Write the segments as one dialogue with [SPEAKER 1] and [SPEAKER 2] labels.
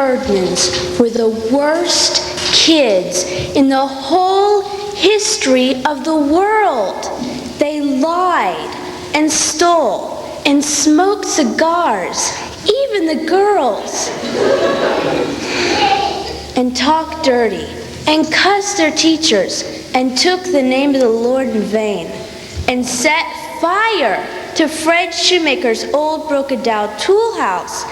[SPEAKER 1] Herdmans were the worst kids in the whole history of the world. They lied and stole and smoked cigars, even the girls, and talked dirty and cussed their teachers and took the name of the Lord in vain and set fire to Fred Shoemaker's old broken-down tool house.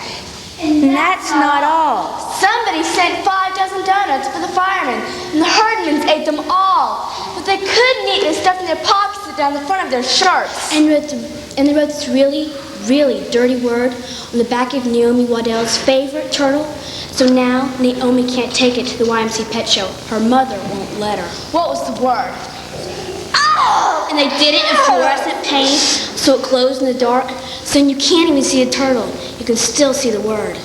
[SPEAKER 1] And that's not all.
[SPEAKER 2] Somebody sent 5 dozen donuts for the firemen, and the Herdmans ate them all. But they couldn't eat, they stuffed in their pockets and down the front of their shirts.
[SPEAKER 3] And they wrote this really, really dirty word on the back of Naomi Waddell's favorite turtle. So now Naomi can't take it to the YMC pet show. Her mother won't let her.
[SPEAKER 2] What was the word?
[SPEAKER 3] Oh! And they did it in fluorescent paint, so it glows in the dark. So you can't even see the turtle. You can still see the word.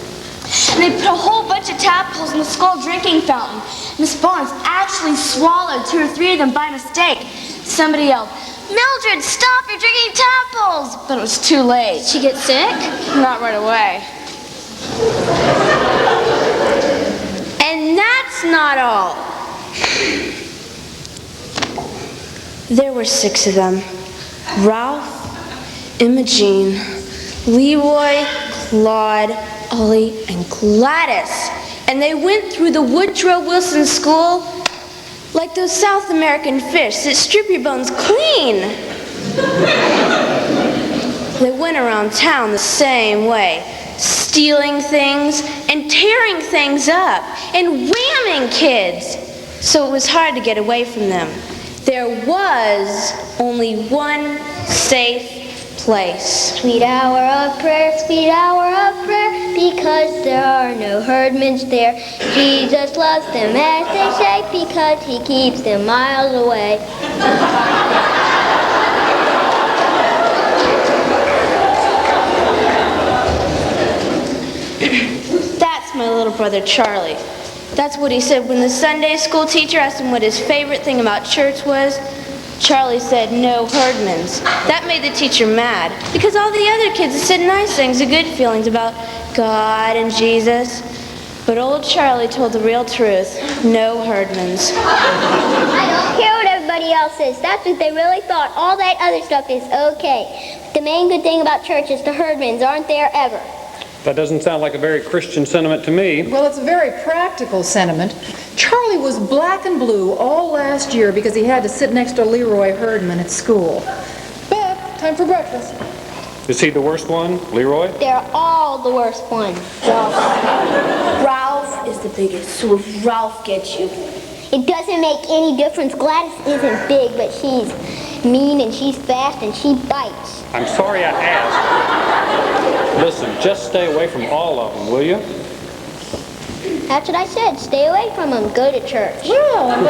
[SPEAKER 2] And they put a whole bunch of tadpoles in the skull drinking fountain. Miss Barnes actually swallowed 2 or 3 of them by mistake. Somebody yelled, "Mildred, stop, you're drinking tadpoles!" But it was too late.
[SPEAKER 3] Did she get sick?
[SPEAKER 2] Not right away.
[SPEAKER 1] And that's not all. There were 6 of them. Ralph, Imogene, Leroy, Claude, Ollie, and Gladys. And they went through the Woodrow Wilson School like those South American fish that strip your bones clean. They went around town the same way, stealing things and tearing things up and whamming kids. So it was hard to get away from them. There was only one safe place.
[SPEAKER 4] Sweet hour of prayer, because there are no Herdmans there. Jesus loves them, as they say, because he keeps them miles away.
[SPEAKER 1] That's my little brother Charlie. That's what he said when the Sunday school teacher asked him what his favorite thing about church was. Charlie said, "No Herdmans." That made the teacher mad because all the other kids had said nice things and good feelings about God and Jesus. But old Charlie told the real truth. No Herdmans.
[SPEAKER 4] I don't care what everybody else says. That's what they really thought. All that other stuff is okay. The main good thing about church is the Herdmans aren't there ever.
[SPEAKER 5] That doesn't sound like a very Christian sentiment to me.
[SPEAKER 6] Well, it's a very practical sentiment. Charlie was black and blue all last year because he had to sit next to Leroy Herdman at school. Beth, time for breakfast.
[SPEAKER 5] Is he the worst one, Leroy?
[SPEAKER 4] They're all the worst ones.
[SPEAKER 1] Ralph is the biggest, so if Ralph gets you.
[SPEAKER 4] It doesn't make any difference. Gladys isn't big, but she's mean and she's fast and she bites.
[SPEAKER 5] I'm sorry I asked. Listen, just stay away from all of them, will you?
[SPEAKER 4] That's what I said. Stay away from them. Go to church.
[SPEAKER 6] Well, I'm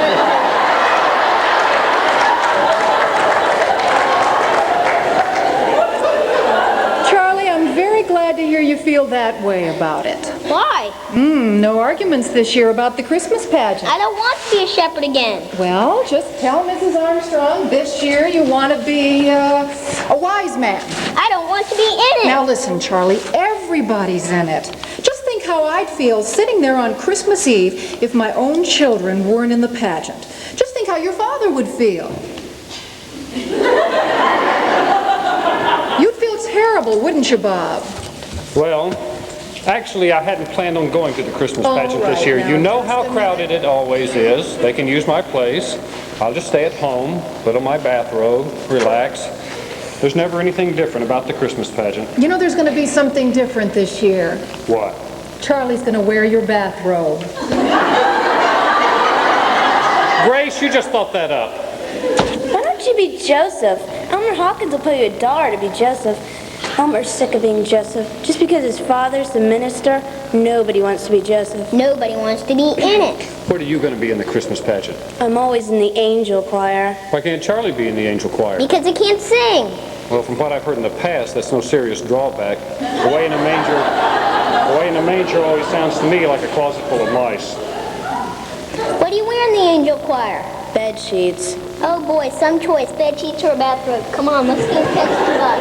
[SPEAKER 6] Charlie, I'm very glad to hear you feel that way about it.
[SPEAKER 4] Why?
[SPEAKER 6] No arguments this year about the Christmas pageant.
[SPEAKER 4] I don't want to be a shepherd again.
[SPEAKER 6] Well, just tell Mrs. Armstrong this year you want to be a wise man.
[SPEAKER 4] I don't want to be in it.
[SPEAKER 6] Now listen, Charlie, everybody's in it. Just think how I'd feel sitting there on Christmas Eve if my own children weren't in the pageant. Just think how your father would feel. You'd feel terrible, wouldn't you, Bob?
[SPEAKER 5] Well, actually, I hadn't planned on going to the Christmas pageant this year.
[SPEAKER 6] Now,
[SPEAKER 5] You know how crowded it always is. They can use my place. I'll just stay at home, put on my bathrobe, relax. There's never anything different about the Christmas pageant.
[SPEAKER 6] You know there's going to be something different this year.
[SPEAKER 5] What?
[SPEAKER 6] Charlie's going to wear your bathrobe.
[SPEAKER 5] Grace, you just thought that up.
[SPEAKER 1] Why don't you be Joseph? Elmer Hawkins will pay you $1 to be Joseph. Elmer's sick of being Joseph. Just because his father's the minister, nobody wants to be Joseph.
[SPEAKER 4] Nobody wants to be in it.
[SPEAKER 5] What are you going to be in the Christmas pageant?
[SPEAKER 1] I'm always in the angel choir.
[SPEAKER 5] Why can't Charlie be in the angel choir?
[SPEAKER 4] Because I can't sing.
[SPEAKER 5] Well, from what I've heard in the past, that's no serious drawback. Away in a manger always sounds to me like a closet full of mice.
[SPEAKER 4] What do you wear in the angel choir?
[SPEAKER 1] Bed sheets.
[SPEAKER 4] Oh boy, some choice. Bed sheets or a bathrobe. Come on, let's go catch the bus.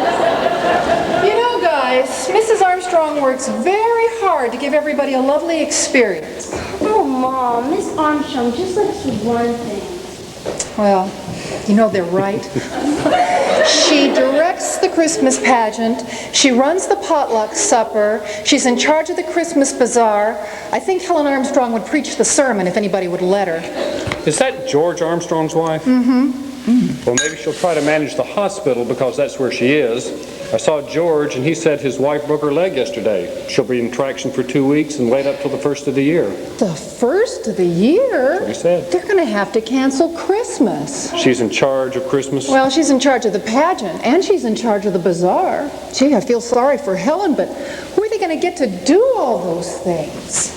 [SPEAKER 6] You know, know, guys, Mrs. Armstrong works very hard to give everybody a lovely experience.
[SPEAKER 1] Oh, Mom, Miss Armstrong just likes to run things.
[SPEAKER 6] Well, you know they're right. She directs the Christmas pageant. She runs the potluck supper. She's in charge of the Christmas bazaar. I think Helen Armstrong would preach the sermon if anybody would let her.
[SPEAKER 5] Is that George Armstrong's wife?
[SPEAKER 6] Mm-hmm.
[SPEAKER 5] Well, maybe she'll try to manage the hospital because that's where she is. I saw George, and he said his wife broke her leg yesterday. She'll be in traction for 2 weeks and laid up till the first of the year.
[SPEAKER 6] The first of the year?
[SPEAKER 5] That's what he said.
[SPEAKER 6] They're going to have to cancel Christmas.
[SPEAKER 5] She's in charge of Christmas?
[SPEAKER 6] Well, she's in charge of the pageant, and she's in charge of the bazaar. Gee, I feel sorry for Helen, but where are they going to get to do all those things?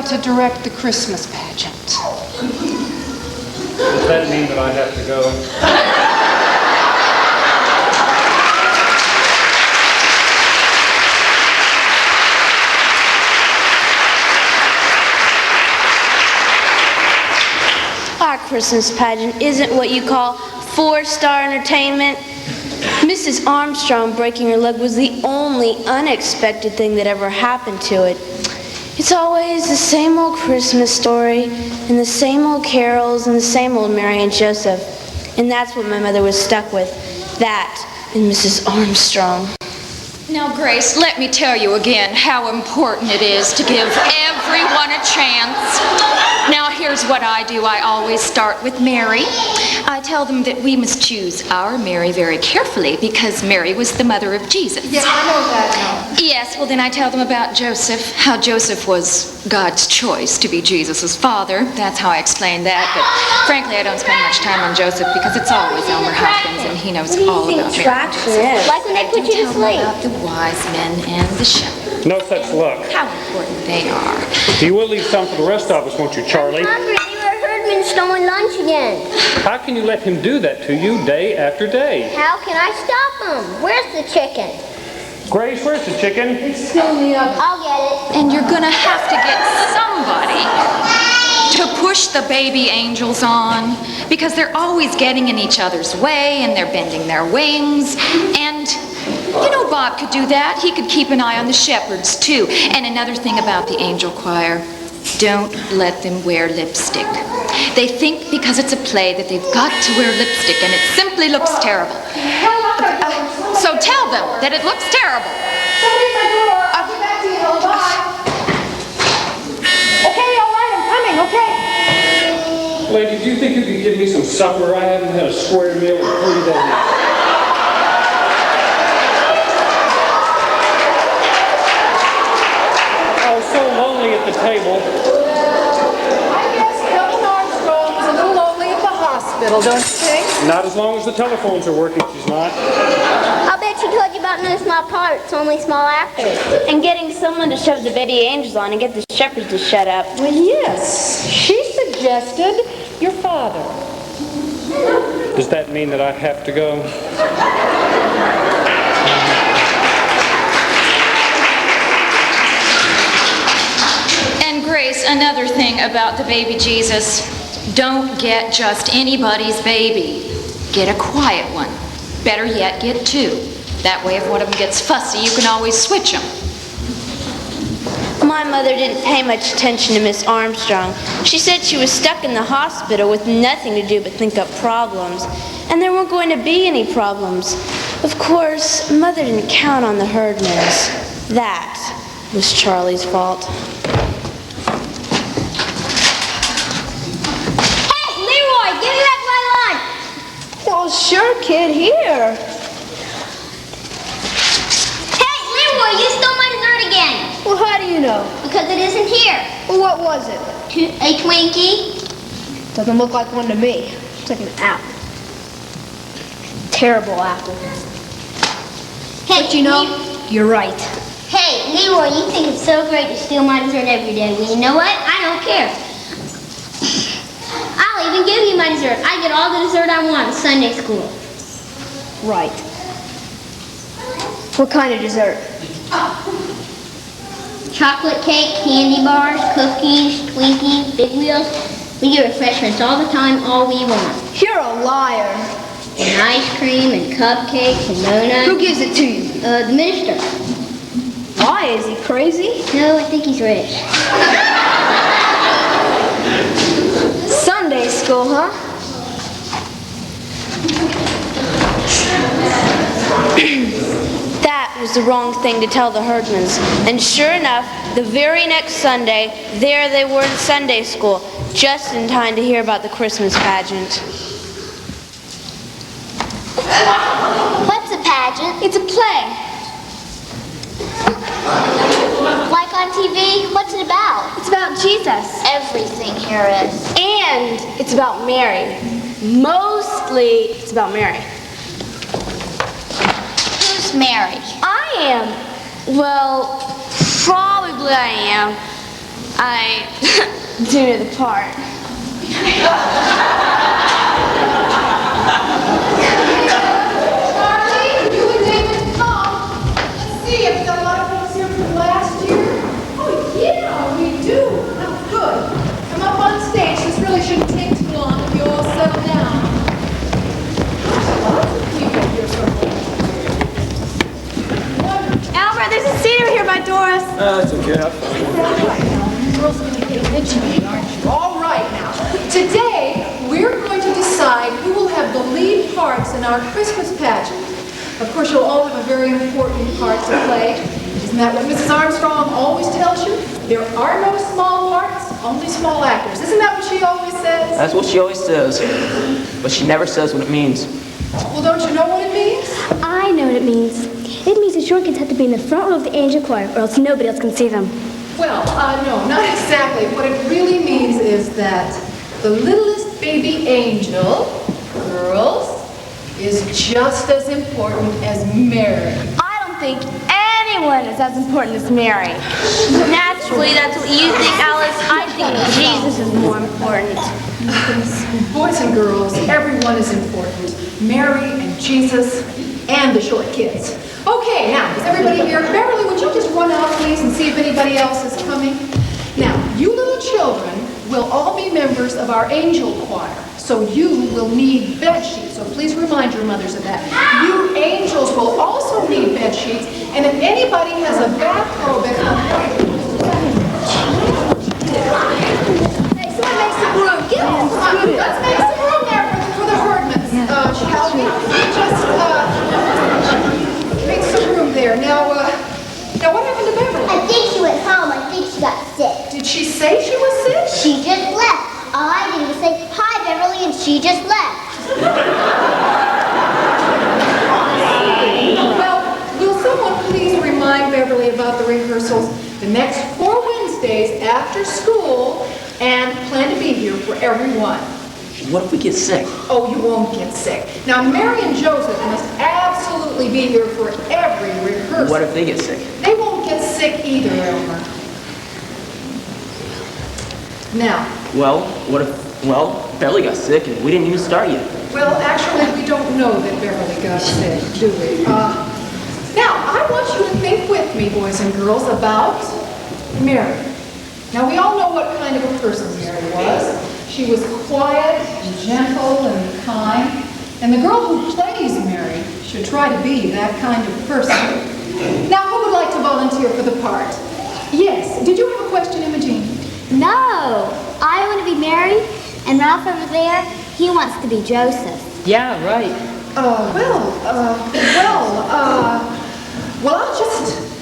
[SPEAKER 6] To direct the Christmas pageant.
[SPEAKER 5] Does that mean that I have to go?
[SPEAKER 1] Our Christmas pageant isn't what you call four-star entertainment. Mrs. Armstrong breaking her leg was the only unexpected thing that ever happened to it. It's always the same old Christmas story, and the same old carols, and the same old Mary and Joseph. And that's what my mother was stuck with. That and Mrs. Armstrong.
[SPEAKER 7] Now, Grace, let me tell you again how important it is to give everyone a chance. Now, here's what I do. I always start with Mary. I tell them that we must choose our Mary very carefully because Mary was the mother of Jesus.
[SPEAKER 6] Yeah, I know that now.
[SPEAKER 7] Yes, well, then I tell them about Joseph, how Joseph was God's choice to be Jesus' father. That's how I explain that. But frankly, I don't spend much time on Joseph because it's always Elmer Hopkins, and he knows all about Mary.
[SPEAKER 4] Like when they put you to sleep.
[SPEAKER 7] About the wise men and the shepherds.
[SPEAKER 5] No such luck.
[SPEAKER 7] How important they are.
[SPEAKER 5] You will leave some for the rest of us, won't you, Charlie?
[SPEAKER 4] I'm hungry. You were Herdmans stolen lunch again.
[SPEAKER 5] How can you let him do that to you day after day?
[SPEAKER 4] How can I stop him? Where's the chicken?
[SPEAKER 5] Grace, where's the chicken?
[SPEAKER 6] It's still in the oven.
[SPEAKER 4] I'll get it.
[SPEAKER 7] And you're gonna have to get somebody to push the baby angels on because they're always getting in each other's way and they're bending their wings. And you know Bob could do that. He could keep an eye on the shepherds too. And another thing about the angel choir, don't let them wear lipstick. They think because it's a play that they've got to wear lipstick and it simply looks terrible. So tell them that it looks terrible.
[SPEAKER 6] Somebody's at the door. I'll get back to you. Bye. Okay, all right, I'm coming, okay.
[SPEAKER 5] Lady, do you think you could give me some supper? I haven't had a square meal in 3 days. Oh, so lonely at the table.
[SPEAKER 6] I guess Helen Armstrong was a little lonely at the hospital, don't you think?
[SPEAKER 5] Not as long as the telephones are working, she's not.
[SPEAKER 4] I'll bet she told you about no small parts, only small actors.
[SPEAKER 1] And getting someone to shove the Betty Angels on and get the shepherds to shut up.
[SPEAKER 6] Well, yes. She suggested your father.
[SPEAKER 5] Does that mean that I have to go?
[SPEAKER 7] And Grace, another thing about the baby Jesus, don't get just anybody's baby. Get a quiet one. Better yet, get two. That way if one of them gets fussy, you can always switch them.
[SPEAKER 1] My mother didn't pay much attention to Miss Armstrong. She said she was stuck in the hospital with nothing to do but think up problems. And there weren't going to be any problems. Of course, Mother didn't count on the Herdmans. That was Charlie's fault.
[SPEAKER 4] Hey, Leroy, give me back my lunch.
[SPEAKER 1] Well, sure, kid, here.
[SPEAKER 4] Hey, Leroy, you stole my dessert again.
[SPEAKER 3] Well, how do you know?
[SPEAKER 4] Because it isn't here.
[SPEAKER 3] Well, what was it?
[SPEAKER 4] A Twinkie.
[SPEAKER 3] Doesn't look like one to me. It's like an apple. terrible apple.
[SPEAKER 4] Hey,
[SPEAKER 3] But you know, you're right.
[SPEAKER 4] Hey, Leroy, you think it's so great to steal my dessert every day. Well, you know what? I don't care. I'll even give you my dessert. I get all the dessert I want in Sunday school.
[SPEAKER 3] Right. What kind of dessert?
[SPEAKER 4] Chocolate cake, candy bars, cookies, Twinkies, Big Wheels. We get refreshments all the time, all we want.
[SPEAKER 3] You're a liar.
[SPEAKER 4] And ice cream and cupcakes and donuts.
[SPEAKER 3] Who gives it to you?
[SPEAKER 4] The minister.
[SPEAKER 3] Why? Is he crazy?
[SPEAKER 4] No, I think he's rich.
[SPEAKER 3] Sunday school, huh?
[SPEAKER 1] That was the wrong thing to tell the Herdmans. And sure enough, the very next Sunday, there they were in Sunday school, just in time to hear about the Christmas pageant.
[SPEAKER 4] What's a pageant?
[SPEAKER 3] It's a play.
[SPEAKER 4] Like on TV? What's it about?
[SPEAKER 3] It's about Jesus.
[SPEAKER 4] Everything here is.
[SPEAKER 3] And it's about Mary. Mostly, it's about Mary.
[SPEAKER 4] Who's Mary?
[SPEAKER 3] I am.
[SPEAKER 1] Well, probably I am. I do the part.
[SPEAKER 6] Charlie, you and David come. Let's see if we've got a lot of folks here from last year. Oh, yeah, we do. Oh, good. Come up on stage. This really shouldn't take too long if you all settle down. Lots of people here from
[SPEAKER 3] Albert, there's a seat over here by Doris.
[SPEAKER 8] That's okay.
[SPEAKER 6] Girls are going to pay attention to me, aren't you? All right, now. Today, we're going to decide who will have the lead parts in our Christmas pageant. Of course, you'll all have a very important part to play. Isn't that what Mrs. Armstrong always tells you? There are no small parts, only small actors. Isn't that what she always says?
[SPEAKER 8] That's what she always says, but she never says what it means.
[SPEAKER 6] Well, don't you know what it means?
[SPEAKER 3] I know what it means. It means the short kids have to be in the front row of the angel choir, or else nobody else can see them.
[SPEAKER 6] Well, no, not exactly. What it really means is that the littlest baby angel, girls, is just as important as Mary.
[SPEAKER 3] I don't think anyone is as important as Mary.
[SPEAKER 1] Naturally, that's what you think, Alice. I think Jesus is more important.
[SPEAKER 6] Boys and girls, everyone is important. Mary and Jesus and the short kids. Okay, now, is everybody here? Beverly, would you just run out, please, and see if anybody else is coming? Now, you little children will all be members of our angel choir, so you will need bed sheets, so please remind your mothers of that. You angels will also need bed sheets, and if anybody has a bathrobe at home, hey, someone make some room. Get on, come on. Let's make some room there for the Herdmans, shall we? Just, make some room there. Now what happened to Beverly?
[SPEAKER 4] I think she went home. I think she got sick.
[SPEAKER 6] Did she say she was sick?
[SPEAKER 4] She just left. All I did was say, "Hi, Beverly," and she just left.
[SPEAKER 6] Well, will someone please remind Beverly about the rehearsals the next 4 Wednesdays after school and plan to be here for everyone?
[SPEAKER 8] What if we get sick?
[SPEAKER 6] Oh, you won't get sick. Now, Mary and Joseph must absolutely be here for every rehearsal.
[SPEAKER 8] What if they get sick?
[SPEAKER 6] They won't get sick either, Elmer. Now,
[SPEAKER 8] Well, Beverly got sick and we didn't even start yet.
[SPEAKER 6] well, actually, we don't know that Beverly got sick, do we? Now, I want you to think with me, boys and girls, about Mary. Now, we all know what kind of a person Mary was. She was quiet and gentle and kind. And the girl who plays Mary should try to be that kind of person. Now, who would like to volunteer for the part? Yes. Did you have a question, Imogene?
[SPEAKER 2] No, I want to be Mary, and Ralph over there, he wants to be Joseph.
[SPEAKER 8] Yeah, right.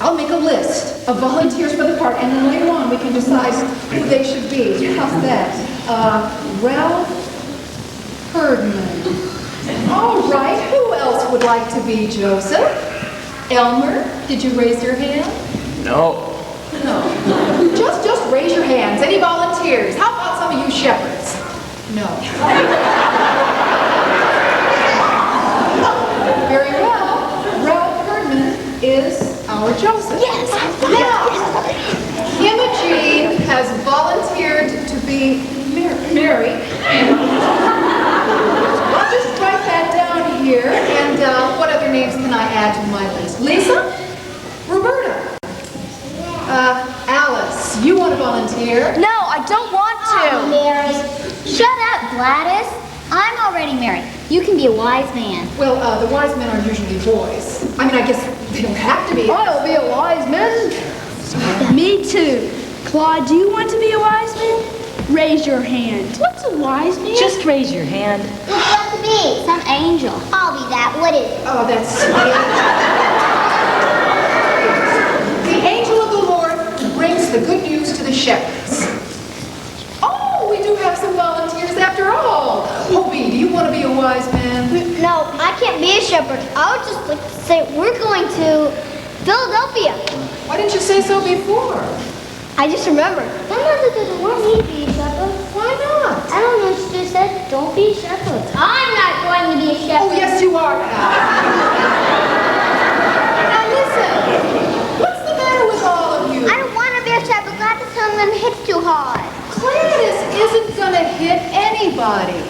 [SPEAKER 6] I'll make a list of volunteers for the part, and then later on we can decide who they should be. How's that? Ralph Herdman. All right, who else would like to be Joseph? Elmer, did you raise your hand?
[SPEAKER 8] No.
[SPEAKER 6] No. Just raise your hands. Any volunteers? How about some of you shepherds? No. Very well. Ralph Herdman is our Joseph.
[SPEAKER 4] Yes.
[SPEAKER 6] Now, Imogene has volunteered to be Mary. I'll just write that down here. And what other names can I add to my list? Lisa? Roberta? Alice, you want to volunteer?
[SPEAKER 2] No, I don't want to.
[SPEAKER 4] Mary. Shut up, Gladys. I'm already married. You can be a wise man.
[SPEAKER 6] Well, the wise men are usually boys. I mean, I guess they don't have to be.
[SPEAKER 3] I'll be a wise man. Me too. Claude, do you want to be a wise man? Raise your hand. What's a wise man?
[SPEAKER 9] Just raise your hand.
[SPEAKER 4] What's that to be? Some angel. I'll be that. What is it?
[SPEAKER 6] Oh, that's sweet. The angel of the Lord brings the good news to the shepherds. Oh, we do have some volunteers after all. Hobie, do you want to be a wise man?
[SPEAKER 4] No, I can't be a shepherd. I would just like to say we're going to Philadelphia.
[SPEAKER 6] Why didn't you say so before?
[SPEAKER 4] I just remembered. My mother doesn't want me to be a shepherd.
[SPEAKER 6] Why not?
[SPEAKER 4] I don't know. She just said, don't be a shepherd. I'm not going to be a shepherd.
[SPEAKER 6] Oh, yes, you are, Al. Now listen, what's the matter with all of you?
[SPEAKER 4] I don't want to be a shepherd. Gladys told me hit too hard.
[SPEAKER 6] Gladys isn't going to hit anybody.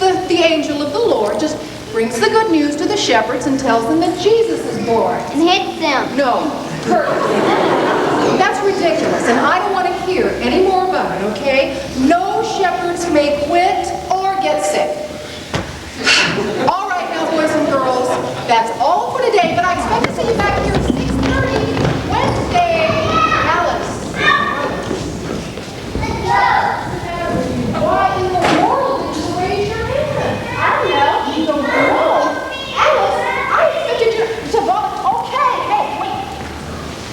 [SPEAKER 6] The angel of the Lord just brings the good news to the shepherds and tells them that Jesus is born.
[SPEAKER 4] And hits them.
[SPEAKER 6] No, perfect. That's ridiculous, and I don't want to hear any more about it, okay? No shepherds may quit or get sick. All right, now, boys and girls, that's all for today, but I expect to see you back here at 6:30 Wednesday. Alice. Why in the world did you raise your hand? I don't know. You don't know. Alice, I expected you to vote. Okay, hey, wait.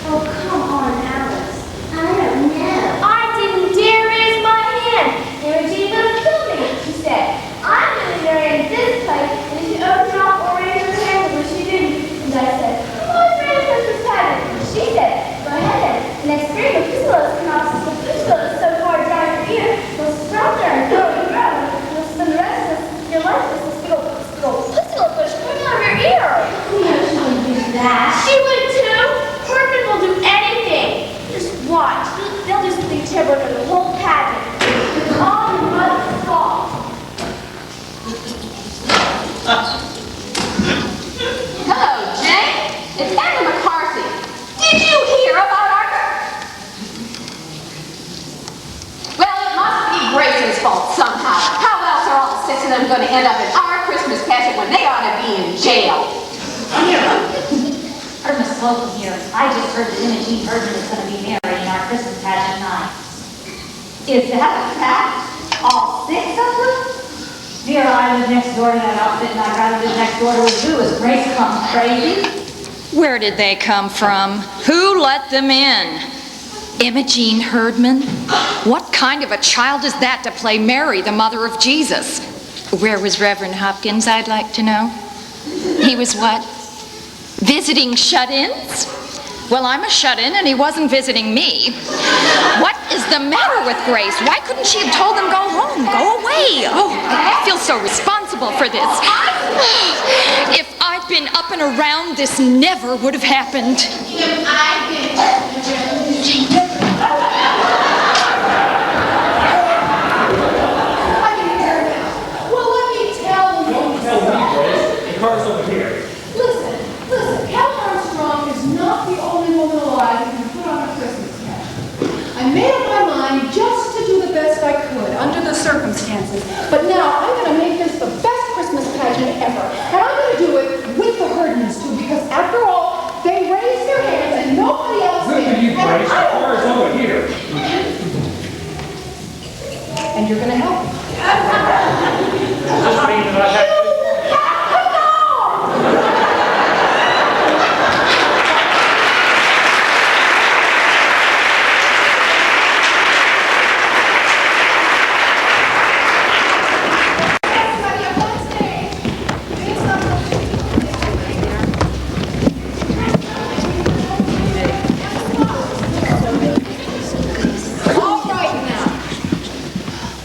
[SPEAKER 3] Oh, come on, Alice.
[SPEAKER 4] I don't know.
[SPEAKER 3] I didn't dare raise my hand. Imogene would kill me, she said. I'm going to marry in this place, and if you open up or raise your hand, which she didn't. And I said, come on, Christmas pageant. She said, go ahead. And next spring, the fusiliers come out, since the fusiliers so far down your ear, you'll sprout there and grow and grow. You'll spend the rest of your life with this big old fusilier bush coming out of your ear. You know she wouldn't do that. She would too. Herdman will do anything. Just watch. They'll do something terrible to the whole pageant. It's all your mother's fault.
[SPEAKER 7] Hello, Jane. It's Anna McCarthy. Did you hear about our... Well, it must be Grace's fault somehow. How else are all 6 of them going to end up in our Christmas pageant when they ought to be in jail?
[SPEAKER 9] Ernest Slocum here. I just heard that Imogene Herdman is going to be married in our Christmas pageant night. Is that a fact? All 6 of them? Dear, I live next door to that outfit, and I'd rather live next door to you. Is Grace come crazy?
[SPEAKER 7] Where did they come from? Who let them in? Imogene Herdman? What kind of a child is that to play Mary, the mother of Jesus? Where was Reverend Hopkins, I'd like to know? He was what? Visiting shut-ins? Well, I'm a shut-in, and he wasn't visiting me. What is the matter with Grace? Why couldn't she have told them go home, go away? Oh, I feel so responsible for this. If I'd been up and around, this never would have happened.
[SPEAKER 6] If I'd been up and around, well, let me tell you.
[SPEAKER 5] Tell me, Grace. The car's over here.
[SPEAKER 6] Listen, Armstrong is not the only woman alive who can put on a Christmas pageant. I made up my mind just to do the best I could under the circumstances, but now I'm going to make this the best Christmas pageant ever, and I'm going to do it with the Herdmans too, because after all, they raised their hands and nobody else
[SPEAKER 5] Look
[SPEAKER 6] did.
[SPEAKER 5] at you, Grace. The car's over here.
[SPEAKER 6] And you're going to help me.
[SPEAKER 5] Does this mean that I have to...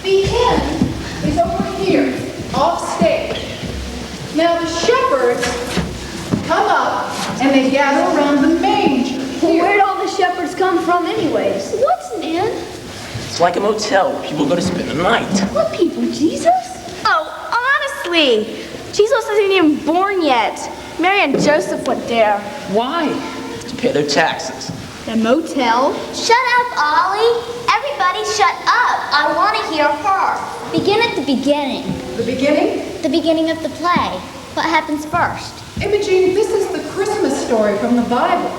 [SPEAKER 6] The end is over here, off stage.
[SPEAKER 8] It's like a motel where people go to spend the night.
[SPEAKER 2] What people, Jesus? Oh, honestly, Jesus isn't even born yet. Mary and Joseph went there.
[SPEAKER 8] Why? To pay their taxes.
[SPEAKER 2] The motel?
[SPEAKER 4] Shut up, Ollie. Everybody shut up. I want to hear her. Begin at the beginning.
[SPEAKER 6] The beginning?
[SPEAKER 4] The beginning of the play. What happens first?
[SPEAKER 6] Imogene, this is the Christmas story from the Bible.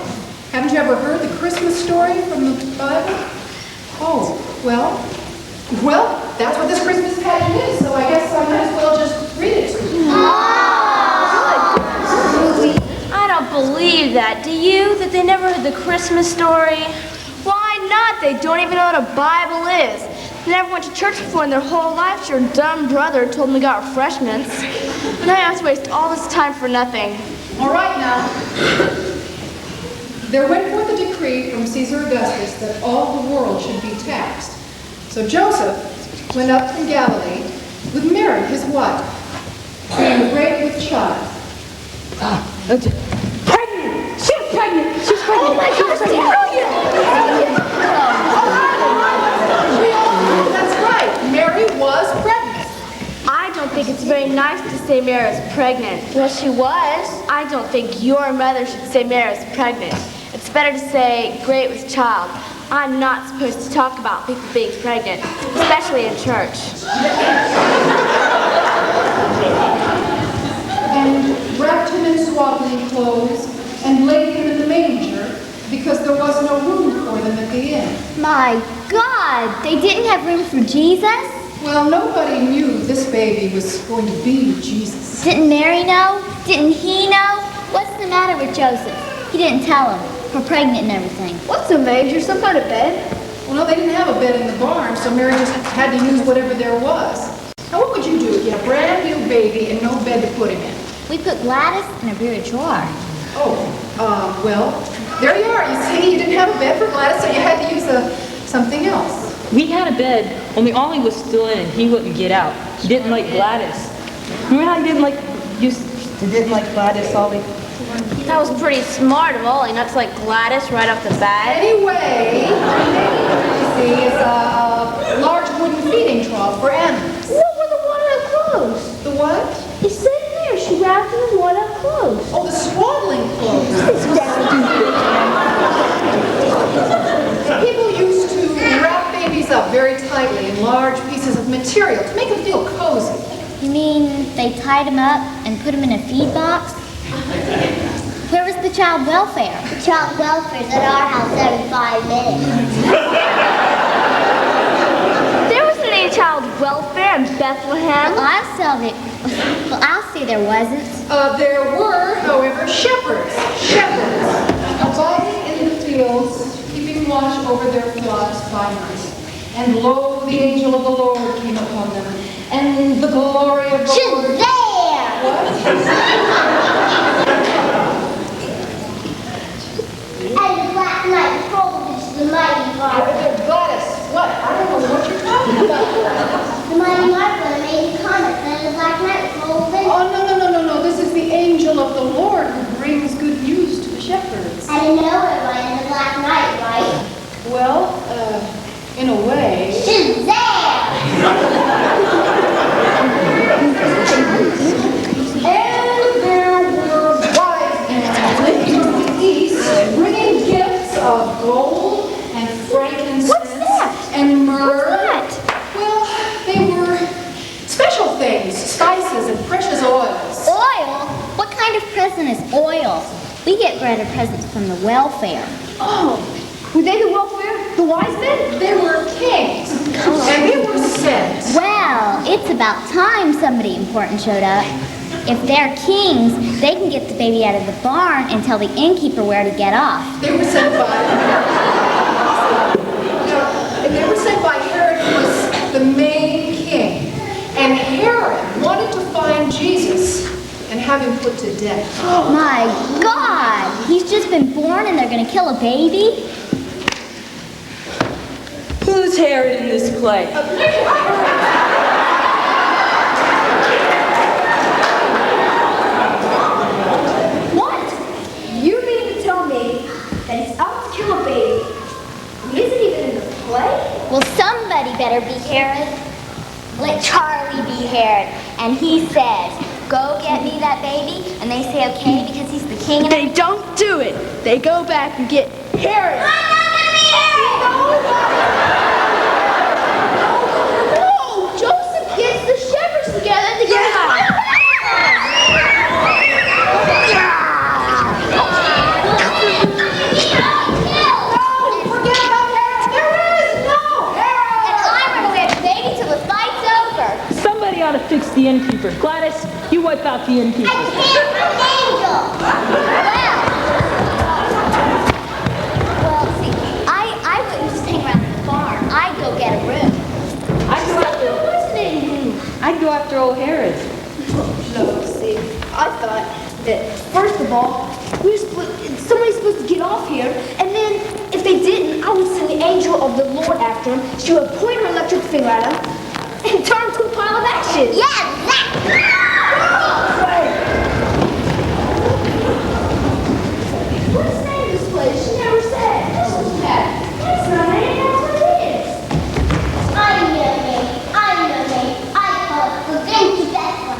[SPEAKER 6] Haven't you ever heard the Christmas story from the Bible? Oh, well, that's what this Christmas pageant is, so I guess I might as well just read it to you.
[SPEAKER 1] I don't believe that. Do you? That they never heard the Christmas story?
[SPEAKER 2] Why not? They don't even know what a Bible is. They never went to church before in their whole lives. Your dumb brother told them we got refreshments. Now I have to waste all this time for nothing.
[SPEAKER 6] All right now. There went forth a decree from Caesar Augustus that all the world should be taxed. So Joseph went up from Galilee with Mary, his wife, being great with child.
[SPEAKER 2] Pregnant! She's pregnant! She's pregnant! Oh my gosh,
[SPEAKER 6] That's right. Mary was pregnant.
[SPEAKER 2] I don't think it's very nice to say Mary is pregnant.
[SPEAKER 1] Well, she was.
[SPEAKER 2] I don't think your mother should say Mary is pregnant. It's better to say great with child. I'm not supposed to talk about people being pregnant, especially in church.
[SPEAKER 6] And wrapped him in swaddling clothes and laid him in the manger because there was no room for them at the inn.
[SPEAKER 4] My God, they didn't have room for Jesus?
[SPEAKER 6] Well, nobody knew this baby was going to be Jesus.
[SPEAKER 4] Didn't Mary know? Didn't he know? What's the matter with Joseph? He didn't tell him. We're pregnant and everything.
[SPEAKER 2] What's a manger? Some kind of bed?
[SPEAKER 6] Well, no, they didn't have a bed in the barn, so Mary just had to use whatever there was. Now, what would you do if you had a brand new baby and no bed to put him in?
[SPEAKER 4] We put Gladys in a bureau drawer.
[SPEAKER 6] Well, there you are. You see, you didn't have a bed for Gladys, so you had to use something else.
[SPEAKER 10] We had a bed, only Ollie was still in and he wouldn't get out. He didn't like Gladys. Remember how he didn't like Gladys, Ollie?
[SPEAKER 1] That was pretty smart of Ollie not to like Gladys right off the bat.
[SPEAKER 6] Anyway, you see, it's a large wooden feeding trough for animals.
[SPEAKER 2] What were the worn-out clothes?
[SPEAKER 6] The what?
[SPEAKER 2] It said there. She wrapped them in worn-out clothes.
[SPEAKER 6] Oh, the swaddling clothes. People used to wrap babies up very tightly in large pieces of material to make them feel cozy.
[SPEAKER 4] You mean they tied him up and put him in a feed box? Where was the child welfare? The child welfare's at our house every 5 minutes.
[SPEAKER 2] There wasn't any child welfare in Bethlehem.
[SPEAKER 4] I'll say there wasn't.
[SPEAKER 6] There were, however, shepherds abiding in the fields, keeping watch over their flocks by night. And lo, the angel of the Lord came upon them, and the glory of the Lord.
[SPEAKER 4] Shazam!
[SPEAKER 6] What?
[SPEAKER 4] And the black knight rolled into the mighty marble.
[SPEAKER 6] Gladys, what? I don't know what you're talking about.
[SPEAKER 4] The mighty marble made a comet, and the black knight rolled in.
[SPEAKER 6] Oh, no. This is the angel of the Lord who brings good news to the shepherds.
[SPEAKER 4] I didn't know it was the black knight, right?
[SPEAKER 6] Well, in a way.
[SPEAKER 4] Shazam!
[SPEAKER 6] And there were wise men from the east bringing gifts of gold and frankincense and myrrh.
[SPEAKER 2] What's that?
[SPEAKER 6] Well, they were special things, spices and precious oils.
[SPEAKER 4] Oil? What kind of present is oil? We get better presents from the welfare.
[SPEAKER 2] Oh, were they the welfare? The wise men?
[SPEAKER 6] They were kings, and they were sent.
[SPEAKER 4] Well, it's about time somebody important showed up. If they're kings, they can get the baby out of the barn and tell the innkeeper where to get off.
[SPEAKER 6] They were sent by Herod, who was the main king. And Herod wanted to find Jesus and have him put to death.
[SPEAKER 4] Oh my God! He's just been born and they're going to kill a baby?
[SPEAKER 10] Who's Herod in this play?
[SPEAKER 2] What? You mean to tell me that he's out to kill a baby who isn't even in the
[SPEAKER 4] Well, somebody better be Herod. Let Charlie be Herod. And he says, go get me that baby. And they say, okay, because he's the king. And
[SPEAKER 3] They don't do it. They go back and get Herod.
[SPEAKER 4] I'm not going to be Herod!
[SPEAKER 3] No, Joseph gets the shepherds together to get
[SPEAKER 10] Somebody ought to fix the innkeeper. Gladys, you wipe out the innkeeper.
[SPEAKER 4] I can't, I'm an angel. Well, see, I wouldn't just hang around in the barn. I'd go get a room.
[SPEAKER 10] I'd go after old Herod.
[SPEAKER 3] No, see, I thought that, first of all, somebody's supposed to get off here, and then, if they didn't, I would send the angel of the Lord after him. She would point her electric finger at him, and turn him to a pile of ashes.
[SPEAKER 4] Yeah,
[SPEAKER 3] What's the name of this place? She never said. This was that. That's not name, that's what it is.
[SPEAKER 4] I know me. I call it the Vinci Bethlehem.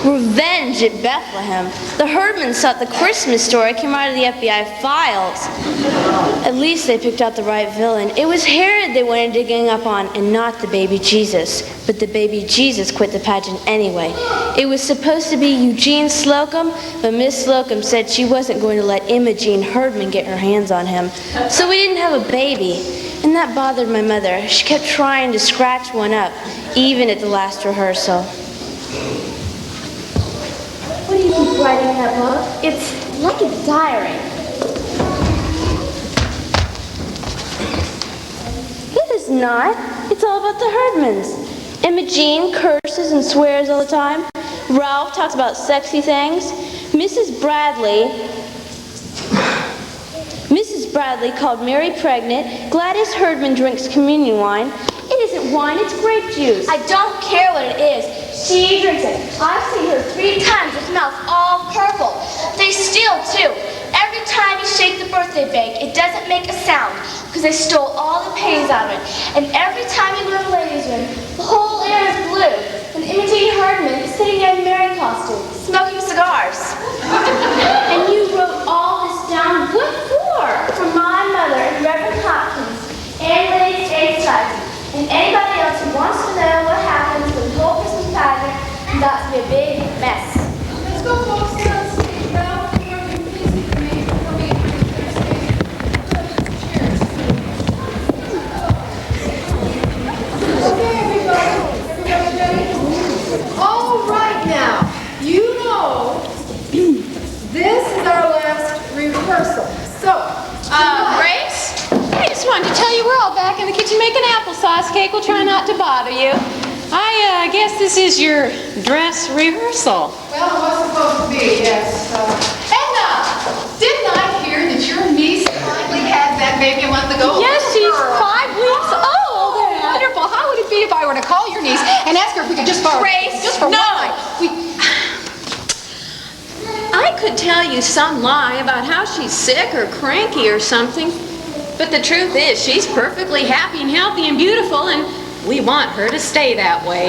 [SPEAKER 1] Revenge at Bethlehem. The Herdmans thought the Christmas story came out of the FBI files. At least they picked out the right villain. It was Herod they wanted to gang up on and not the baby Jesus. But the baby Jesus quit the pageant anyway. It was supposed to be Eugene Slocum, but Miss Slocum said she wasn't going to let Imogene Herdman get her hands on him. So we didn't have a baby. And that bothered my mother. She kept trying to scratch one up, even at the last rehearsal.
[SPEAKER 3] What do you keep writing in that book? It's like a diary.
[SPEAKER 1] It is not. It's all about the Herdmans. Imogene curses and swears all the time. Ralph talks about sexy things. Mrs. Bradley called Mary pregnant. Gladys Herdman drinks communion wine. It isn't wine, it's grape juice.
[SPEAKER 2] I don't care what it is. She drinks it. I've seen her 3 times with mouth all purple. They steal too. Every time you shake the birthday bake, it doesn't make a sound because they stole all the pennies out of it. And every time you go to the ladies' room, the whole air is blue. And Imogene Herdman is sitting there in Mary costume, smoking cigars.
[SPEAKER 3] And you wrote all this down. What for?
[SPEAKER 2] For my mother and Reverend Hopkins, and Lady State's cousin, and anybody else who wants to know what happens to the whole Christmas pageant, and got to be a big mess.
[SPEAKER 6] Let's go, folks. Let's see. Ralph, you're busy for me. Okay, everybody ready? All right now, you know this is our last rehearsal. So,
[SPEAKER 11] Grace? I just wanted to tell you we're all back in the kitchen making applesauce cake. We'll try not to bother you. I guess this is your dress rehearsal.
[SPEAKER 6] well, it was supposed to be, yes. Didn't I hear that your niece finally had that baby a month ago?
[SPEAKER 11] Yes, she's 5 weeks old.
[SPEAKER 6] Wonderful. How would it be if I were to call your niece and ask her if we could just borrow
[SPEAKER 11] Grace,
[SPEAKER 6] just for
[SPEAKER 11] no.
[SPEAKER 6] one night?
[SPEAKER 11] I could tell you some lie about how she's sick or cranky or something, but the truth is she's perfectly happy and healthy and beautiful, and we want her to stay that way.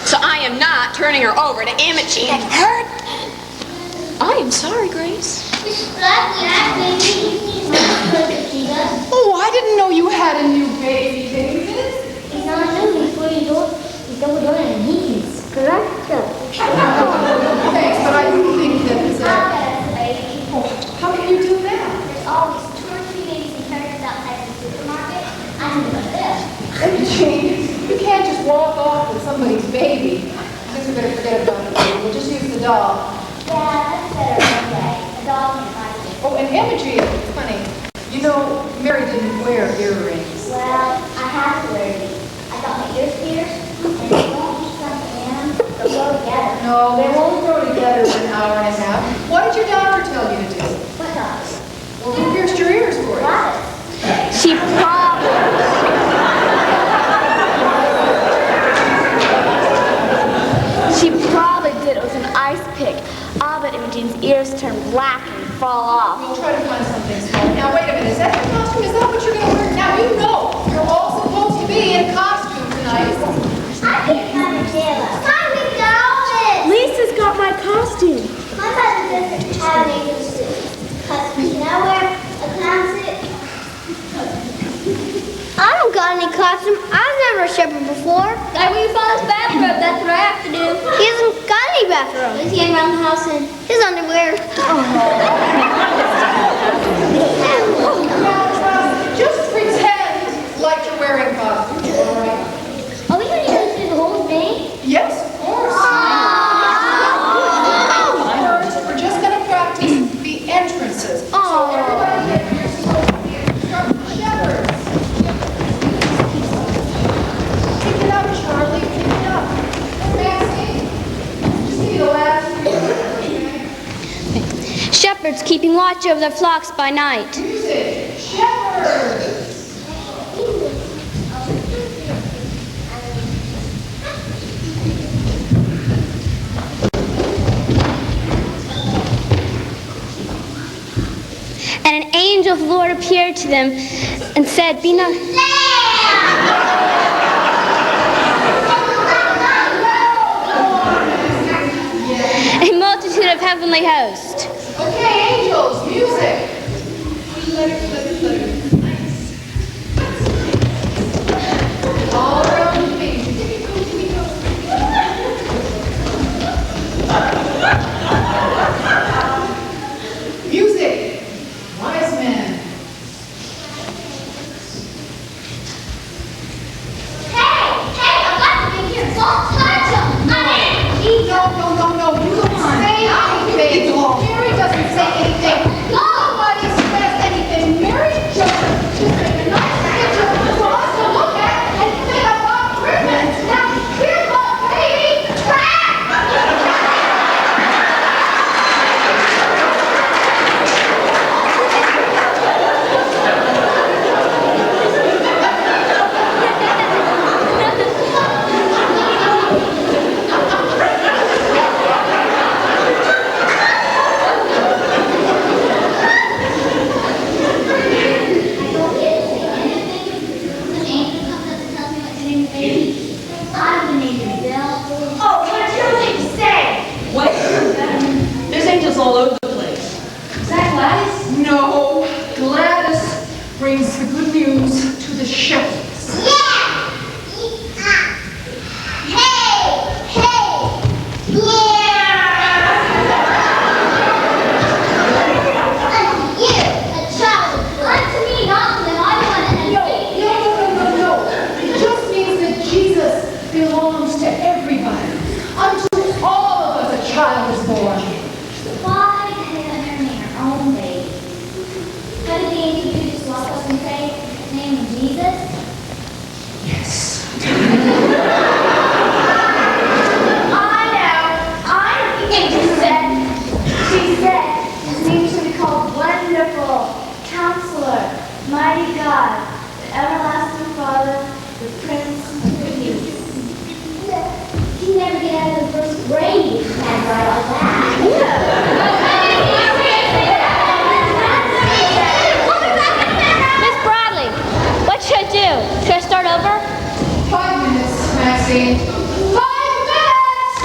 [SPEAKER 11] So I am not turning her over to Imogene Herdman. I am sorry, Grace.
[SPEAKER 6] Oh, I didn't know you had a new baby, David.
[SPEAKER 4] It's not new before you don't need correct?
[SPEAKER 6] Thanks, but I didn't think that how can you do that?
[SPEAKER 4] There's always 2 or 3 babies and carriers outside the supermarket. I knew about this.
[SPEAKER 6] Imogene, you can't just walk off with somebody's baby. I guess we better forget about the baby. We'll just use the doll.
[SPEAKER 4] Yeah, that's better anyway. A dog can find it.
[SPEAKER 6] Oh, and Imogene, honey, you know, Mary didn't wear earrings.
[SPEAKER 4] Well, I have to wear these. I got my ears pierced, and they won't be something in them. They'll go together.
[SPEAKER 6] No, they won't grow together in an hour and a half. What
[SPEAKER 2] slack and fall off.
[SPEAKER 6] We'll try to find something smart. Now, wait a minute. Is that your costume? Is that what you're going to wear? Now, you know you're all supposed to be in costume tonight.
[SPEAKER 4] I can't find a tailor. Hi, we got all this.
[SPEAKER 2] Lisa's got my costume.
[SPEAKER 4] My mother doesn't have any costume. Can I wear a clown suit?
[SPEAKER 2] I don't got any costume. I've never a shepherd before.
[SPEAKER 4] I wear your father's bathrobe. That's what I have to do.
[SPEAKER 2] He hasn't got any bathrobe.
[SPEAKER 4] He's getting around the house in
[SPEAKER 2] His underwear.
[SPEAKER 6] Now, just pretend like you're wearing costumes, all right?
[SPEAKER 4] Are we going to go through the whole thing?
[SPEAKER 6] Yes, of course. First, we're just going to practice the entrances. So everybody get here. Start with the shepherds. Pick it up, Charlie. Pick it up. Maxie, just give me the last few.
[SPEAKER 2] Shepherds keeping watch over their flocks by night.
[SPEAKER 6] Music. Shepherds.
[SPEAKER 2] And an angel of the Lord appeared to them and said, "Be not..." A multitude of heavenly hosts.
[SPEAKER 6] Okay, angels, music. All around me. Music. Wise men.
[SPEAKER 4] Hey, I've got to be here. Don't touch him.
[SPEAKER 6] No. You don't say anything. Mary doesn't say anything. Nobody says anything. Mary just made a nice picture for us to look at and think about ribbons. Now, here's my baby.
[SPEAKER 3] Oh, what do you think to say?
[SPEAKER 10] Wait, there's angels all over the place.
[SPEAKER 3] Is that Gladys?
[SPEAKER 6] No, Gladys brings the good news to the shepherds. No. It just means that Jesus belongs to everybody. Unto all of us a child is born.
[SPEAKER 4] Why did they let her name her own baby? What did the angel do? Just walk up and say the name of Jesus?
[SPEAKER 6] Yes.
[SPEAKER 3] I know. Angel said. She said his name should be called Wonderful, Counselor, Mighty God, the Everlasting Father, the Prince of Peace.
[SPEAKER 4] You never get out of the first grade if you can't write all that.
[SPEAKER 2] Miss Bradley, what should I do? Should I start over?
[SPEAKER 6] 5 minutes, Maxine. 5 minutes!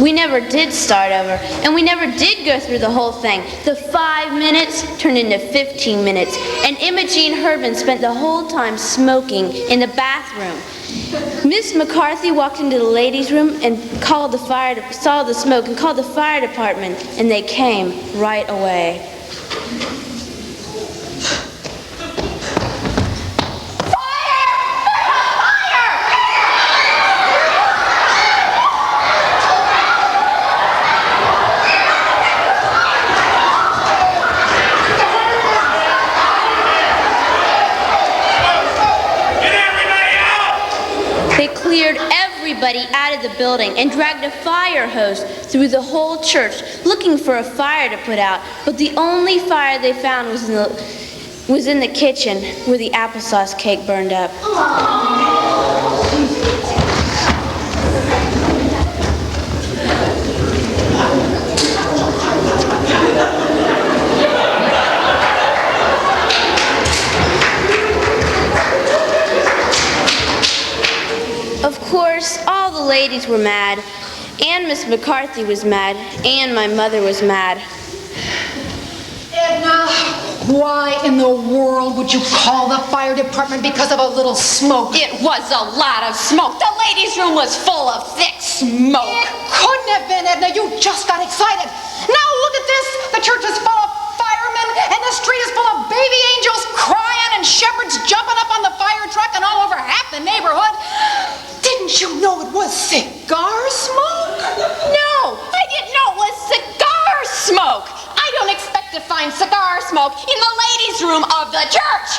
[SPEAKER 1] We never did start over, and we never did go through the whole thing. The 5 minutes turned into 15 minutes, and Imogene Herdman spent the whole time smoking in the bathroom. Miss McCarthy walked into the ladies' room and saw the smoke and called the fire department, and they came right away. Cleared everybody out of the building and dragged a fire hose through the whole church looking for a fire to put out. But the only fire they found was in the kitchen where the applesauce cake burned up. course, all the ladies were mad, and Miss McCarthy was mad, and my mother was mad.
[SPEAKER 6] Edna, why in the world would you call the fire department because of a little smoke?
[SPEAKER 7] It was a lot of smoke. The ladies' room was full of thick smoke.
[SPEAKER 6] It couldn't have been, Edna. You just got excited. Now look at this. The church is full of firemen, and the street is full of baby angels crying and shepherds jumping up on the fire truck and all over half the neighborhood. Didn't you know it was cigar smoke?
[SPEAKER 7] No, I didn't know it was cigar smoke. I don't expect to find cigar smoke in the ladies' room of the church.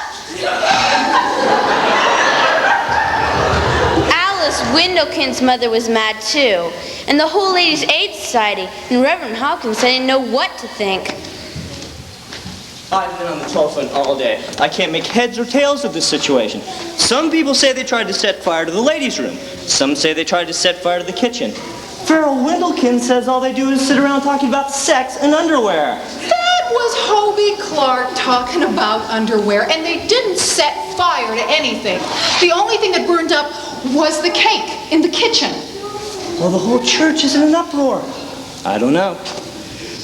[SPEAKER 1] Alice Windlekin's mother was mad too, and the whole Ladies' Aid Society, and Reverend Hawkins said he didn't know what to think.
[SPEAKER 8] I've been on the telephone all day. I can't make heads or tails of this situation. Some people say they tried to set fire to the ladies' room. Some say they tried to set fire to the kitchen. Farrell Windlekin says all they do is sit around talking about sex and underwear.
[SPEAKER 6] That was Hobie Clark talking about underwear, and they didn't set fire to anything. The only thing that burned up was the cake in the kitchen.
[SPEAKER 8] Well, the whole church is in an uproar. I don't know.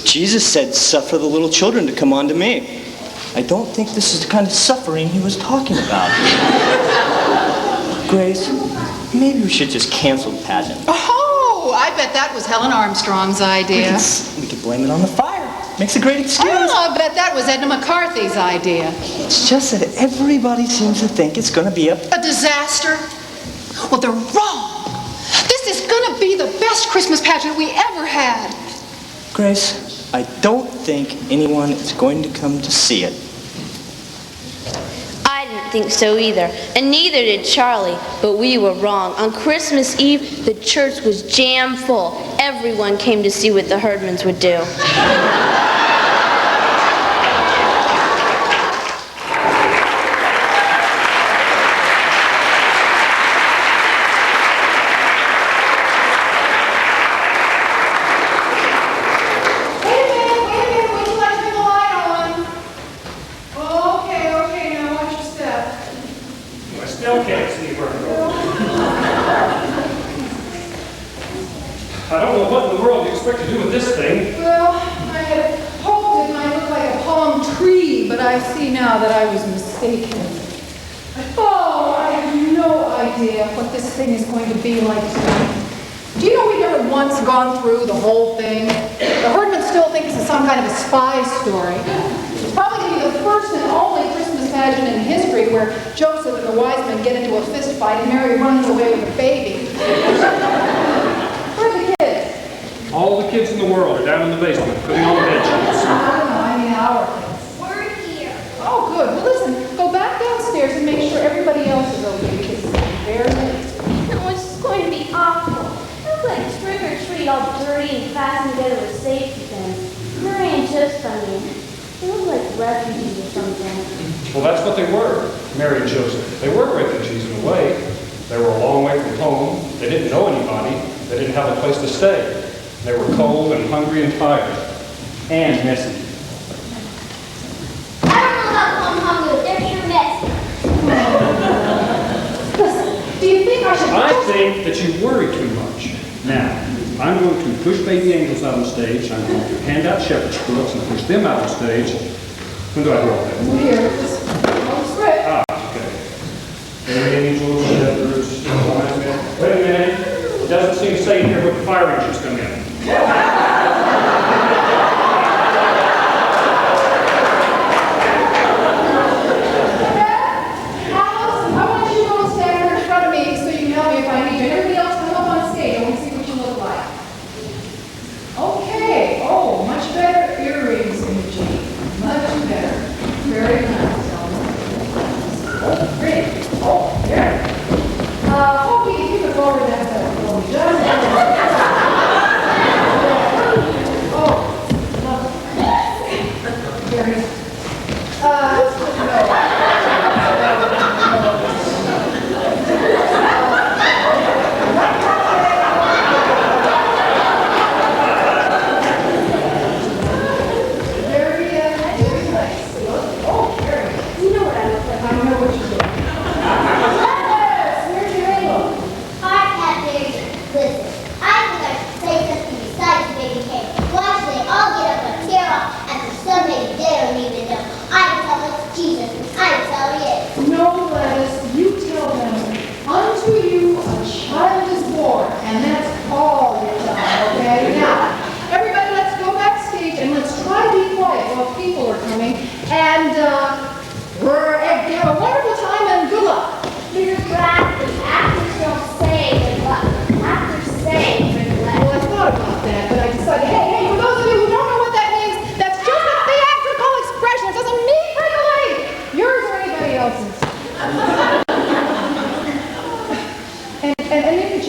[SPEAKER 8] Jesus said, "Suffer the little children to come unto me." I don't think this is the kind of suffering he was talking about. Grace, maybe we should just cancel the pageant.
[SPEAKER 6] Oh, I bet that was Helen Armstrong's idea.
[SPEAKER 8] We could blame it on the fire. Makes a great excuse.
[SPEAKER 6] Oh, I bet that was Edna McCarthy's idea.
[SPEAKER 8] It's just that everybody seems to think it's going to be a
[SPEAKER 6] disaster? Well, they're wrong. This is going to be the best Christmas pageant we ever had.
[SPEAKER 8] Grace, I don't think anyone is going to come to see it.
[SPEAKER 1] I didn't think so either, and neither did Charlie, but we were wrong. On Christmas Eve, the church was jam full. Everyone came to see what the Herdmans would do.
[SPEAKER 5] I don't know what in the world you expect to do with this thing.
[SPEAKER 6] Well, I had hoped it might look like a palm tree, but I see now that I was mistaken. Oh, I have no idea what this thing is going to be like tonight. Do you know we've never once gone through the whole thing? The Herdmans still think it's some kind of a spy story. It's probably going to be the first and only Christmas pageant in history where Joseph and the wise men get into a fist fight and Mary runs away with a baby. Where are the kids?
[SPEAKER 5] All the kids in the world are down in the basement, putting on the bed sheets.
[SPEAKER 6] I mean our kids.
[SPEAKER 3] We're here.
[SPEAKER 6] Oh, good. Well, listen, go back downstairs and make sure everybody else is okay because it's very late.
[SPEAKER 3] No, it's going to be awful. It looks like trick or treat all dirty and fastened together with safety pins. Murray and Joseph, I mean. They look like refugees or something.
[SPEAKER 5] Well, that's what they were, Mary and Joseph. They were refugees in a way. They were a long way from home. They didn't know anybody. They didn't have a place to stay. They were cold and hungry and tired. And messy.
[SPEAKER 3] I don't know about calling hungry, but they're sure messy.
[SPEAKER 6] Listen, do you think I should...
[SPEAKER 5] I think that you worry too much. Now, I'm going to push baby angels out on stage. I'm going to hand out shepherd's quilts and push them out on stage. When do I do all that?
[SPEAKER 6] Here, just on script.
[SPEAKER 5] Ah, okay. Baby angels, shepherds, wise men. Wait a minute. It doesn't seem to say here what the fire engines come in.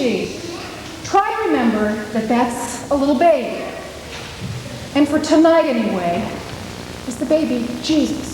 [SPEAKER 6] she? Try to remember that that's a little baby. And for tonight anyway, is the baby Jesus.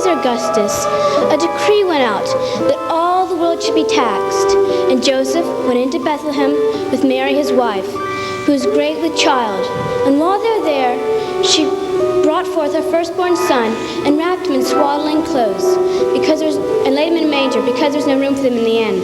[SPEAKER 1] Augustus, a decree went out that all the world should be taxed, and Joseph went into Bethlehem with Mary his wife, who was great with child. And while they were there, she brought forth her firstborn son and wrapped him in swaddling clothes, and laid him in a manger because there was no room for them in the inn.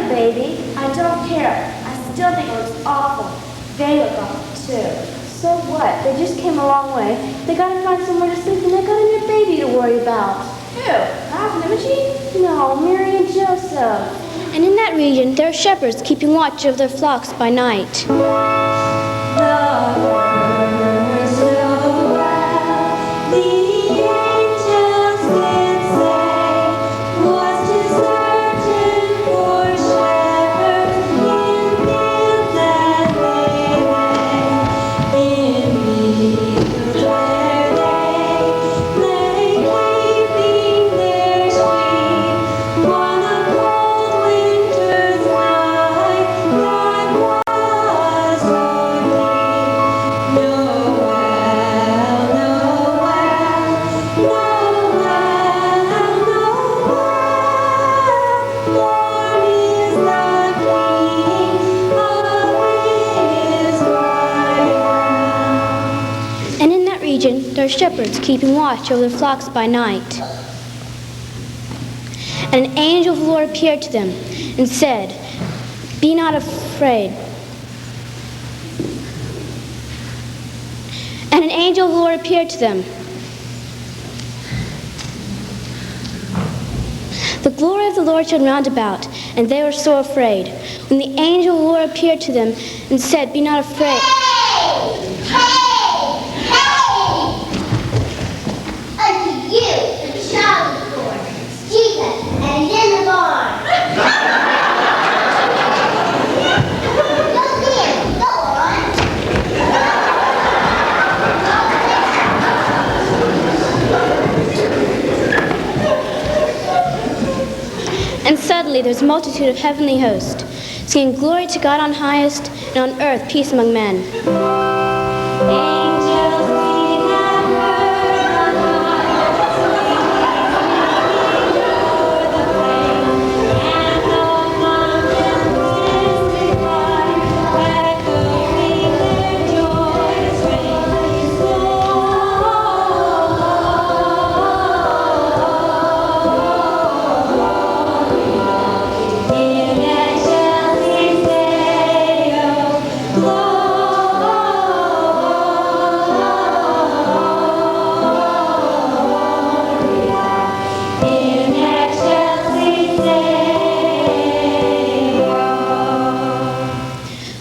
[SPEAKER 3] Baby, I don't care. I still think it looks awful. They look awful too.
[SPEAKER 1] So what? They just came a long way. They gotta find somewhere to sleep, and they got a new baby to worry about.
[SPEAKER 3] Who? Ralph and Imogene?
[SPEAKER 1] No, Mary and Joseph. And in that region, there are shepherds keeping watch over their flocks by night. There are shepherds keeping watch over their flocks by night. And an angel of the Lord appeared to them and said, "Be not afraid." And an angel of the Lord appeared to them. The glory of the Lord shone round about, and they were so afraid. When the angel of the Lord appeared to them and said, "Be not afraid."
[SPEAKER 4] And in the barn. Go in, go on.
[SPEAKER 1] And suddenly there was a multitude of heavenly hosts, singing glory to God on highest, and on earth peace among men.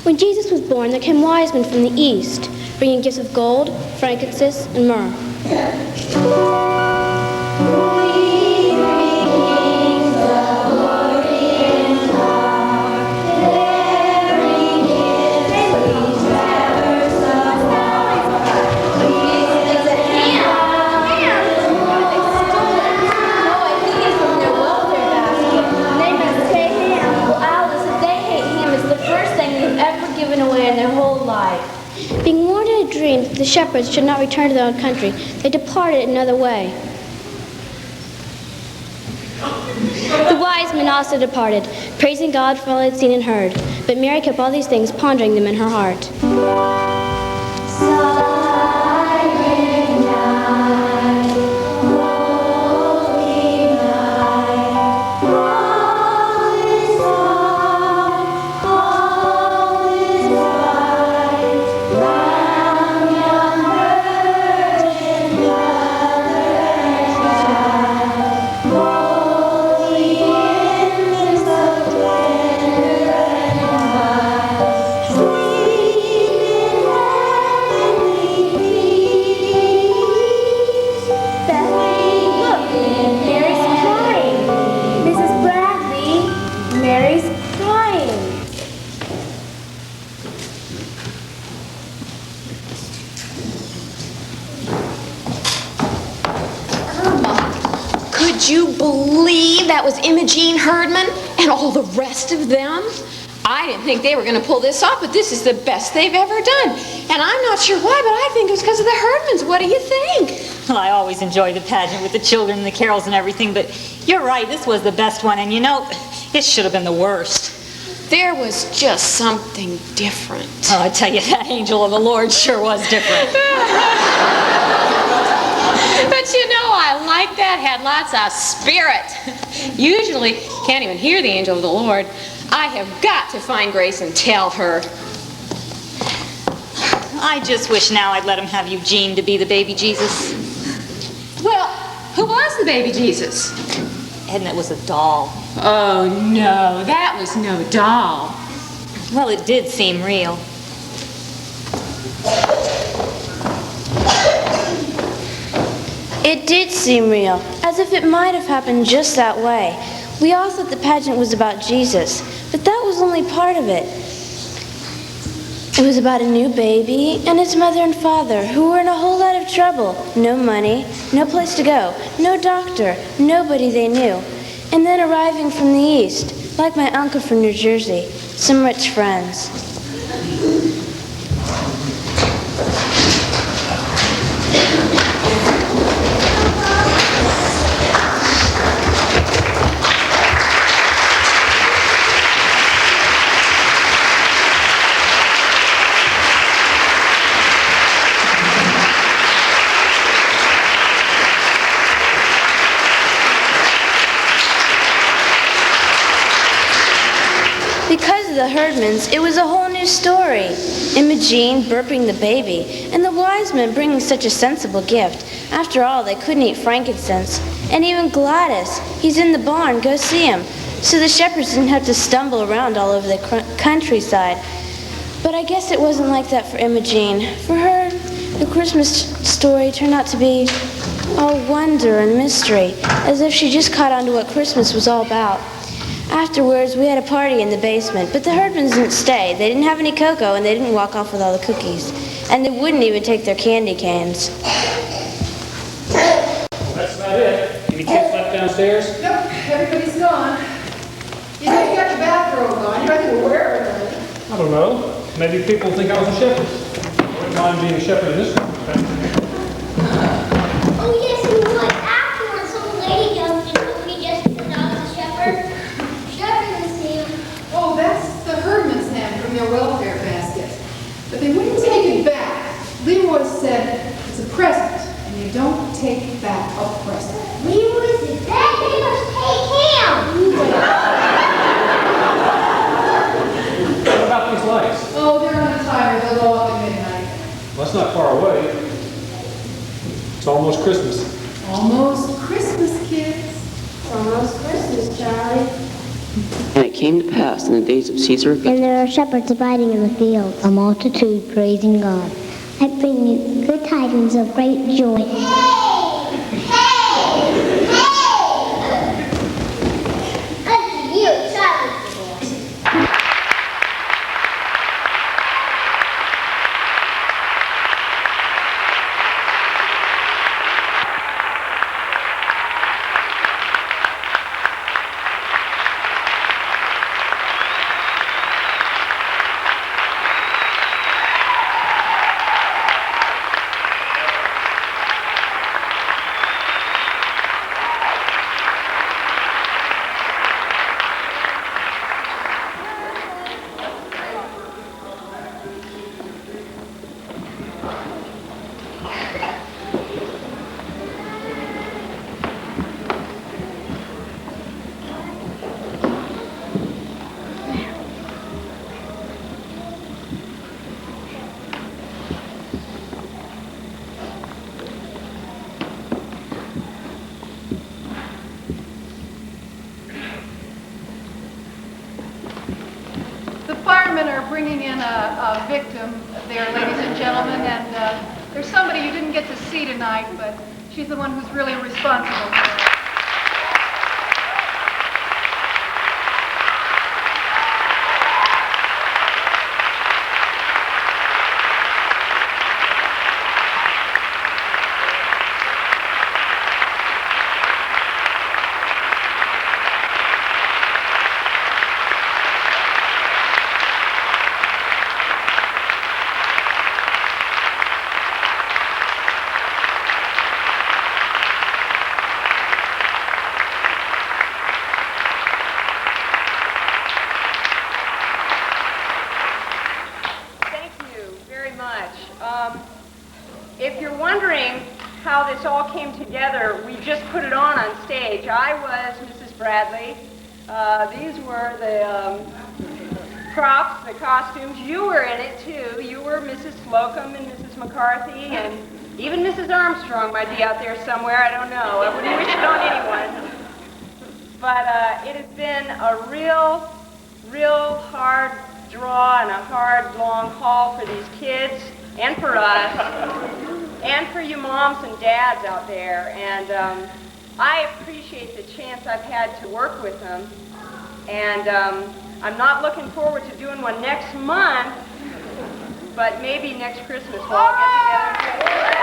[SPEAKER 1] When Jesus was born, there came wise men from the east, bringing gifts of gold, frankincense, and myrrh.
[SPEAKER 3] the shepherds should not return to their own country, they departed another way. The wise men also departed, praising God for all they had seen and heard. But Mary kept all these things, pondering them in her heart.
[SPEAKER 11] Could you believe that was Imogene Herdman and all the rest of them? I didn't think they were going to pull this off, but this is the best they've ever done. And I'm not sure why, but I think it was because of the Herdmans. What do you think?
[SPEAKER 9] Well, I always enjoy the pageant with the children and the carols and everything, but you're right, this was the best one, and you know, it should have been the worst.
[SPEAKER 11] There was just something different.
[SPEAKER 9] Oh, I tell you, that angel of the Lord sure was different.
[SPEAKER 11] But you know, I like that, had lots of spirit. Usually, can't even hear the angel of the Lord. I have got to find Grace and tell her.
[SPEAKER 9] I just wish now I'd let him have Eugene to be the baby Jesus.
[SPEAKER 11] Well, who was the baby Jesus?
[SPEAKER 9] And it was a doll.
[SPEAKER 11] Oh, no, that was no doll.
[SPEAKER 9] Well, it did seem real.
[SPEAKER 1] It did seem real, as if it might have happened just that way. We all thought the pageant was about Jesus, but that was only part of it. It was about a new baby and his mother and father, who were in a whole lot of trouble. No money, no place to go, no doctor, nobody they knew. And then arriving from the east, like my uncle from New Jersey, some rich friends. Because of the Herdmans, it was a whole new story. Imogene burping the baby, and the wise men bringing such a sensible gift. After all, they couldn't eat frankincense. And even Gladys, he's in the barn, go see him. So the shepherds didn't have to stumble around all over the countryside. But I guess it wasn't like that for Imogene. For her, the Christmas story turned out to be all wonder and mystery, as if she just caught on to what Christmas was all about. Afterwards, we had a party in the basement, but the Herdmans didn't stay. They didn't have any cocoa, and they didn't walk off with all the cookies. And they wouldn't even take their candy canes.
[SPEAKER 5] That's about it. Any kids left downstairs?
[SPEAKER 6] Nope, everybody's gone. You know you got your bathrobe on. You don't even wear it really.
[SPEAKER 5] I don't know. Maybe people think I was a shepherd. I wouldn't mind being a shepherd in this room.
[SPEAKER 4] Oh, yes, we would. Afterwards, some lady goes and told me just because I was a shepherd. Shepherd's ham.
[SPEAKER 6] Oh, that's the Herdmans' ham from their welfare basket. But they wouldn't take it back. Leroy said it's a present, and you don't take back a present.
[SPEAKER 4] Leroy said that they must take him.
[SPEAKER 5] What about these lights?
[SPEAKER 6] Oh, they're on a timer. They'll go off at midnight.
[SPEAKER 5] Well, that's not far away. It's almost Christmas.
[SPEAKER 6] Almost Christmas, kids.
[SPEAKER 1] It's almost Christmas, Charlie.
[SPEAKER 12] And it came to pass in the days of Caesar Augustus.
[SPEAKER 4] And there are shepherds abiding in the field, a multitude praising God. I bring you good tidings of great joy.
[SPEAKER 6] gentlemen are bringing in a victim there, ladies and gentlemen, and there's somebody you didn't get to see tonight, but she's the one who's really responsible for it.
[SPEAKER 13] If you're wondering how this all came together, we just put it on stage. I was Mrs. Bradley. These were the props, the costumes. You were in it too. You were Mrs. Slocum and Mrs. McCarthy, and even Mrs. Armstrong might be out there somewhere. I don't know. I wouldn't wish it on anyone. But it has been a real hard draw and a hard, long haul for these kids and for us and for you moms and dads out there. And I appreciate the chance I've had to work with them. And I'm not looking forward to doing one next month, but maybe next Christmas we'll all get together.